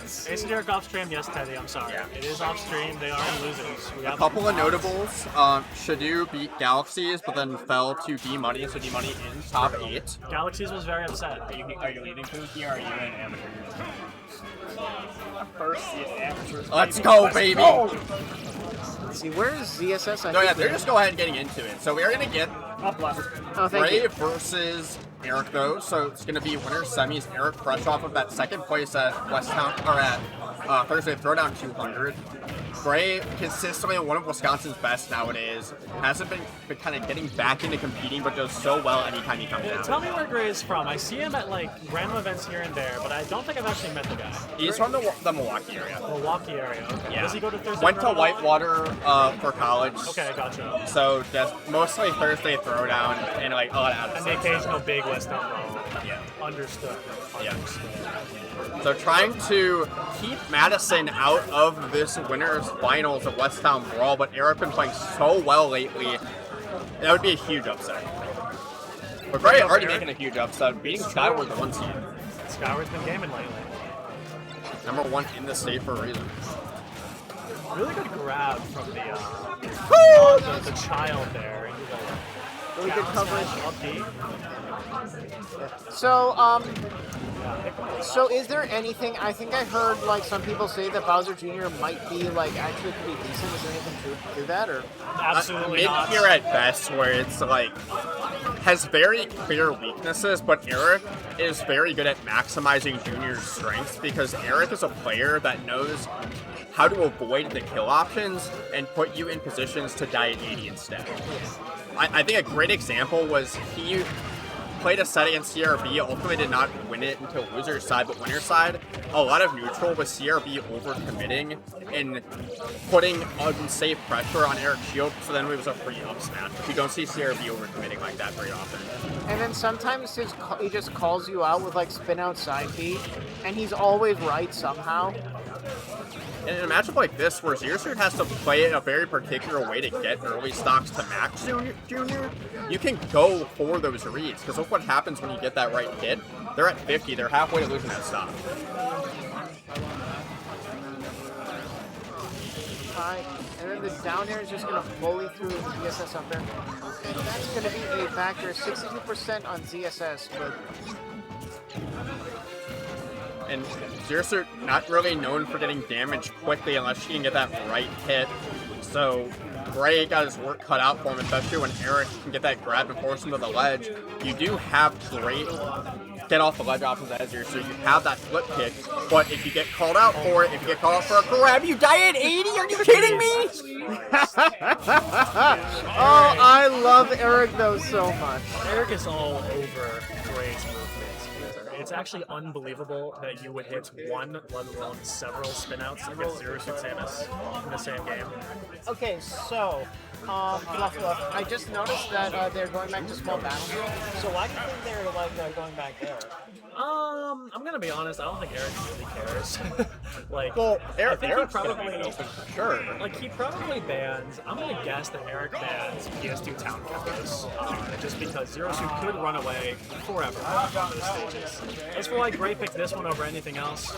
Ace and Derek off stream, yes, Teddy, I'm sorry. Yeah. It is off stream, they are losers. A couple of notables. Shadow beat Galaxies, but then fell to D-Money, so D-Money in top 8. Galaxies was very upset. Are you leading Pookie or are you an amateur? First seed amateurs. Let's go, baby! Let's see, where is ZSS? No, yeah, they're just go ahead and getting into it. So we are going to get Up left. Oh, thank Ray you. versus Erictho. So it's going to be winner semis. Eric fresh off of that second place at Westtown, or at Thursday Throwdown 200. Gray, consistently one of Wisconsin's best nowadays, hasn't been kind of getting back into competing, but does so well anytime he comes Yeah, down. tell me where Gray is from. I see him at like random events here and there, but I don't think I've actually met the guy. He's from the Milwaukee area. Milwaukee area. Okay. Yeah. Does he go to Thursday? Went to Throwdown? Whitewater for college. Okay, gotcha. So just mostly Thursday Throwdown and like a lot of And the occasional big West Town Brawl. Yeah. Understood. Yeah. Understood. So trying to keep Madison out of this winner's finals of Westtown Brawl, but Eric been playing so well lately, that would be a huge upset. But Gray already making a huge upset, beating Skyward the 1 seed. Skyward's been gaming lately. Number 1 in the state for a reason. Really good grab from the child there. Really good coverage. Up D. So is there anything? I think I heard like some people say that Bowser Jr. might be like actually pretty decent. Is there anything to that or? Absolutely not. Mid-tier at best, where it's like has very clear weaknesses, but Eric is very good at maximizing Junior's strengths because Eric is a player that knows how to avoid the kill options and put you in positions to die at 80 instead. I think a great example was he played a set against CRB, ultimately did not win it until loser's side, but winner's side, a lot of neutral with CRB over-committing and putting unsafe pressure on Eric's shield, so then it was a free up smash. You don't see CRB over-committing like that very often. And then sometimes he just calls you out with like spin out side B, and he's always right somehow. In a matchup like this, where Zerosuit has to play it a very particular way to get early stocks to max Junior, you can go for those reads, because look what happens when you get that right hit. They're at 50, they're halfway to losing that stock. Alright, and then the down air is just going to bully through the ZSS up there. And that's going to be a factor, 62% on ZSS, but... And Zerosuit not really known for getting damage quickly unless she can get that right hit. So Gray got his work cut out for him, especially when Eric can get that grab and force him to the ledge. You do have great get off the ledge options as Zerosuit. You have that flip kick, but if you get called out for it, if you get called out for a grab, you die at 80? Are you kidding me? Oh, I love Eric though so much. Eric is all over Gray's movements. It's actually unbelievable that you would hit one, let alone several spinouts against Zerosuit Samus in the same game. Okay, so, I just noticed that they're going back to small battlefield. So why do you think they're like going back there? I'm gonna be honest. I don't think Eric really cares. like, Well, I think Eric's he gonna probably, be open for sure. like, he probably bans. I'm gonna guess that Eric bans PS2 Towne combos, just because Zerosuit could run away forever on those stages. As for why Gray picked this one over anything else,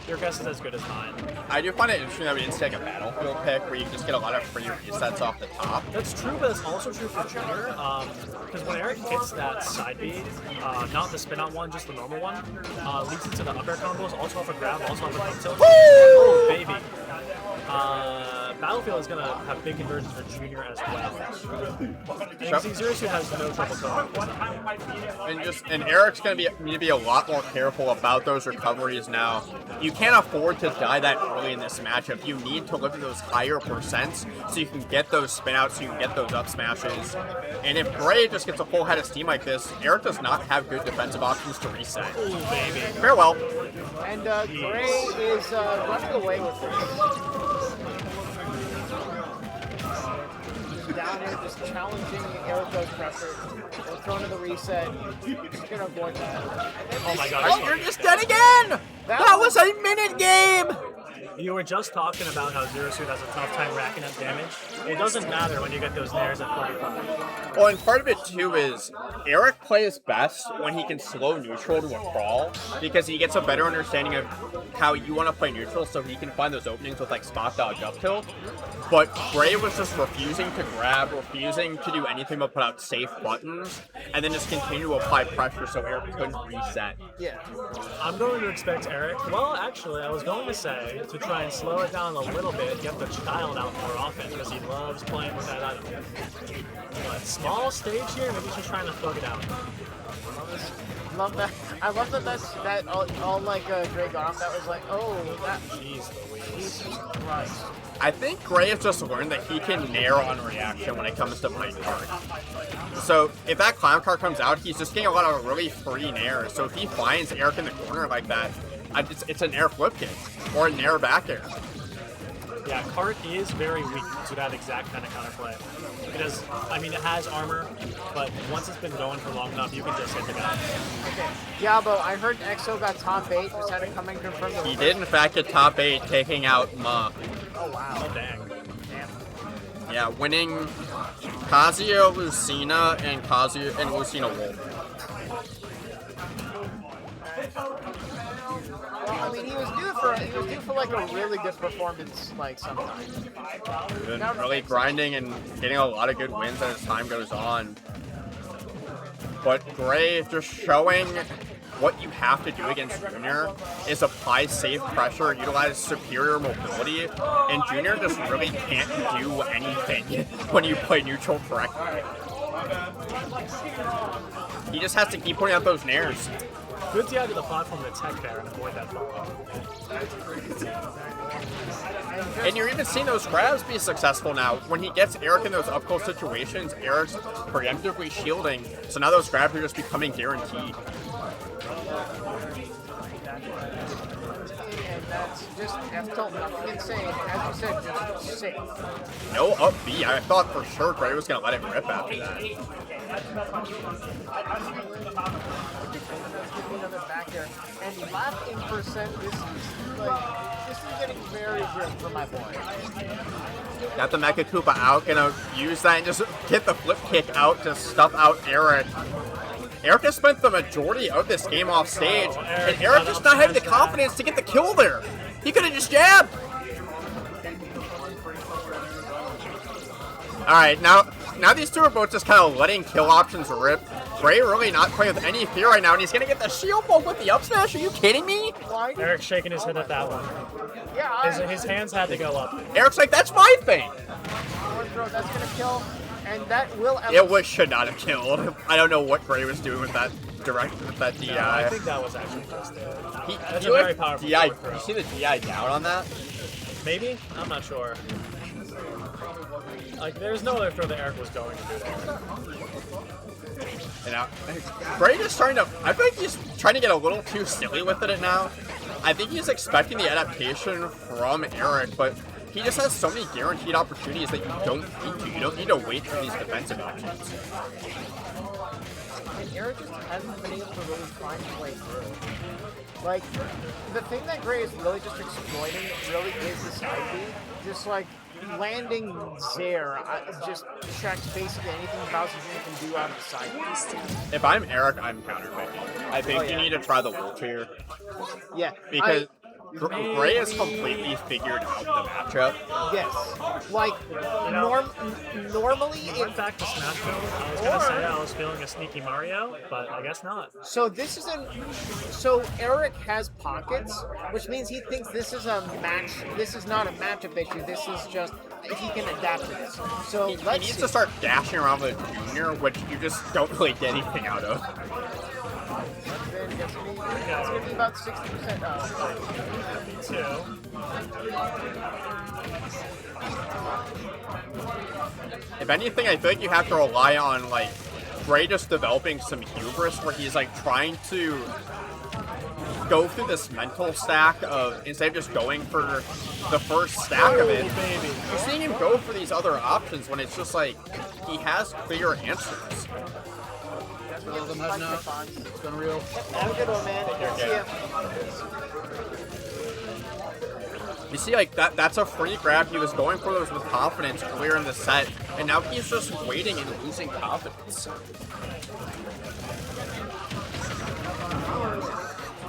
your guess is as good as mine. I do find it interesting that we didn't take a battlefield pick where you can just get a lot of free resets off the top. That's true, but it's also true for Junior, because when Eric hits that side B, not the spin out one, just the normal one, leads into the up air combos, also off a grab, also off a jump tilt. Oh, baby. Battlefield is going to have big conversions for Junior as well. And you can see Zerosuit has no trouble covering. And Eric's going to need to be a lot more careful about those recoveries now. You can't afford to die that early in this matchup. You need to live in those higher percents so you can get those spin outs, so you can get those up smashes. And if Gray just gets a full head of steam like this, Eric does not have good defensive options to reset. Ooh, baby. Farewell. And Gray is running away with this. Down here, just challenging Erictho's pressure. They're thrown to the reset. He's gonna avoid that. Oh my god. Oh, you're just dead again! That was a minute game! You were just talking about how Zero Suit has a tough time racking up damage. It doesn't matter when you get those nairs at 45. Well, and part of it too is Eric plays best when he can slow neutral to a crawl because he gets a better understanding of how you want to play neutral, so he can find those openings with like spot dodge up tilt. But Gray was just refusing to grab, refusing to do anything but put out safe buttons, and then just continue to apply pressure so Eric couldn't reset. Yeah. I'm going to expect Eric. Well, actually, I was going to say to try and slow it down a little bit, get the child out more often because he loves playing with that item. But small stage here, maybe she's trying to thug it out. Love that. I love that that all like Gray got off. That was like, oh, that. Jeez Louise. Jesus Christ. I think Gray has just learned that he can nair on reaction when it comes to playing card. So if that clown card comes out, he's just getting a lot of really free nairs. So if he finds Eric in the corner like that, it's a nair flip kick or a nair back air. Yeah, Cart is very weak to that exact kind of counterplay. Because, I mean, it has armor, but once it's been going for long enough, you can just hit the guy. Okay. Diablo, I heard Exo got top 8. Just had to come and confirm the He did, in fact, get top 8, taking out Ma. Oh, wow. Oh, dang. Damn. Yeah, winning Kazuya, Lucina, and Lucina Wolf. Well, I mean, he was due for like a really good performance, like sometime. Been really grinding and getting a lot of good wins as time goes on. But Gray just showing what you have to do against Junior is apply safe pressure, utilize superior mobility, and Junior just really can't do anything when you play neutral correctly. He just has to keep putting out those nairs. Good DI to the platform to tech there and avoid that follow. And you're even seeing those grabs be successful now. When he gets Eric in those up-close situations, Eric's preemptively shielding, so now those grabs are just becoming guaranteed. And that's just F-tilt, nothing insane. As you said, just safe. No up B. I thought for sure Gray was going to let it rip after that. Another back there. And last in percent, this is getting very grim for my boy. Got the Mecha Koopa out, gonna use that and just get the flip kick out to stuff out Eric. Eric has spent the majority of this game off stage, and Eric just not having the confidence to get the kill there. He could have just jabbed. Alright, now these two are both just kind of letting kill options rip. Gray really not playing with any fear right now, and he's gonna get the shield poke with the up smash. Are you kidding me? Why? Eric's shaking his head at that one. Yeah, His hands had to go up. Eric's like, that's my thing. one throw, that's gonna kill, and that will. It should not have killed. I don't know what Gray was doing with that DI. No, I think that was actually just it. That's He a very like powerful DI. forward throw. You see the DI down on that? Maybe? I'm not sure. Like, there's no other throw that Eric was going to do there. And now, Gray is starting to. I think he's trying to get a little too silly with it now. I think he's expecting the adaptation from Eric, but he just has so many guaranteed opportunities that you don't need to. You don't need to wait for these defensive options. And Eric just hasn't been able to really find his way through. Like, the thing that Gray is really just exploiting really is the side B. Just like landing there just tracks basically anything Bowser Jr. can do out of the side B. If I'm Eric, I'm counterpicking. I think you need to try the wolf here. Yeah. Because Gray has completely figured out the matchup. Yes. Like, normally Went back to Smash Bros. I was gonna say I was feeling a sneaky Mario, but I guess not. So this isn't. So Eric has pockets, which means he thinks this is a match. This is not a matchup issue. This is just he can adapt to this. So He let's needs see. to start dashing around with Junior, which you just don't really get anything out of. It's gonna be about 60% If anything, I feel like you have to rely on like Gray just developing some hubris where he's like trying to go through this mental stack of instead of just going for the first stack of it. Baby. You're seeing him go for these other options when it's just like he has clear answers. One of them has not. It's been real. Have a good one, man. See ya. You see, like, that's a free grab. He was going for those with confidence earlier in the set, and now he's just waiting and losing confidence.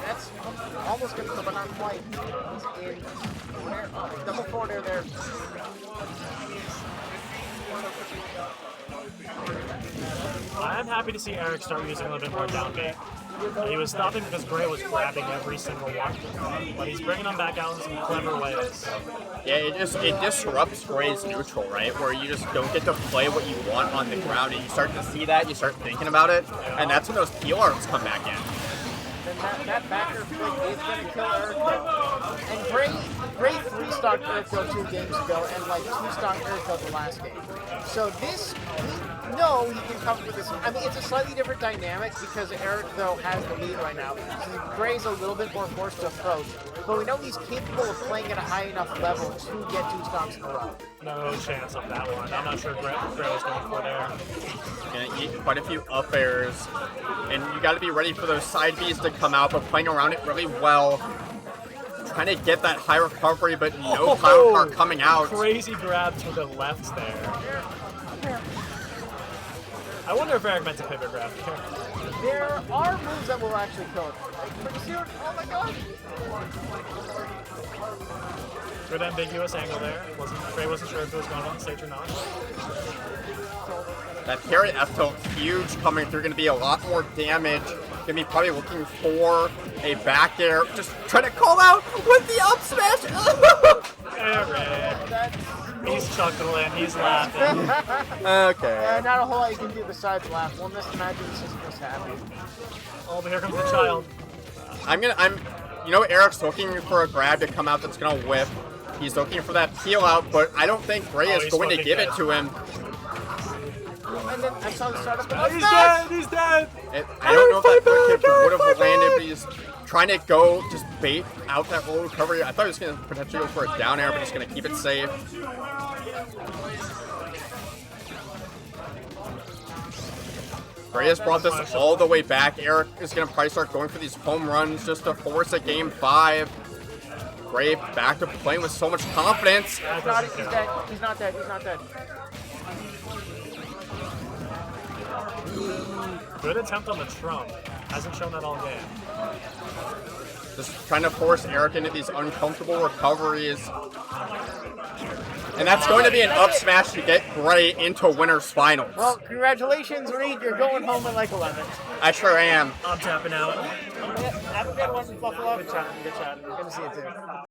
That's almost going to come, but not quite. He's in double forward air there. I'm happy to see Eric start using a little bit more down bait. He was stopping because Gray was grabbing every single one, but he's bringing them back out in some clever ways. Yeah, it disrupts Gray's neutral, right? Where you just don't get to play what you want on the ground, and you start to see that, you start thinking about it, and that's when those peel arts come back in. And that backer flick is going to kill Erictho. And Gray 3-stocked Erictho 2 games ago, and like 2-stocked Erictho the last game. So this, we know he can come for this. I mean, it's a slightly different dynamic because Erictho has the lead right now. So Gray's a little bit more forced to approach. But we know he's capable of playing at a high enough level to get 2 stocks in a row. No chance of that one. I'm not sure Gray was going for there. Gonna eat quite a few up airs, and you got to be ready for those side Bs to come out, but playing around it really well. Trying to get that high recovery, but no clown car coming out. Crazy grab to the left there. I wonder if Eric meant to pivot grab. There are moves that will actually kill him. Like, oh my god! Good ambiguous angle there. Gray wasn't sure if it was going on stage or not. That parry F tilt huge coming through, going to be a lot more damage. Going to be probably looking for a back air. Just trying to call out with the up smash. Eric. He's chuckling. He's laughing. Okay. Not a whole lot you can do besides laugh. One must imagine this is just happy. Oh, but here comes the child. You know, Eric's looking for a grab to come out that's going to whip. He's looking for that peel out, but I don't think Gray is going to give it to him. And then I saw the startup. Oh, he's dead! He's dead! I don't know if that quick kick would have landed, but he's trying to go, just bait out that roll recovery. I thought he was going to potentially go for a down air, but he's going to keep it safe. Gray has brought this all the way back. Eric is going to probably start going for these home runs just to force a game 5. Gray back to playing with so much confidence. He's dead. He's not dead. He's not dead. Good attempt on the trump. Hasn't shown that all game. Just trying to force Eric into these uncomfortable recoveries. And that's going to be an up smash to get Gray into winner's finals. Well, congratulations, Reed. You're going home at like 11. I sure am. I'm tapping out. Have a good one, Buffalo. Good chat. Good chat. Good to see you too.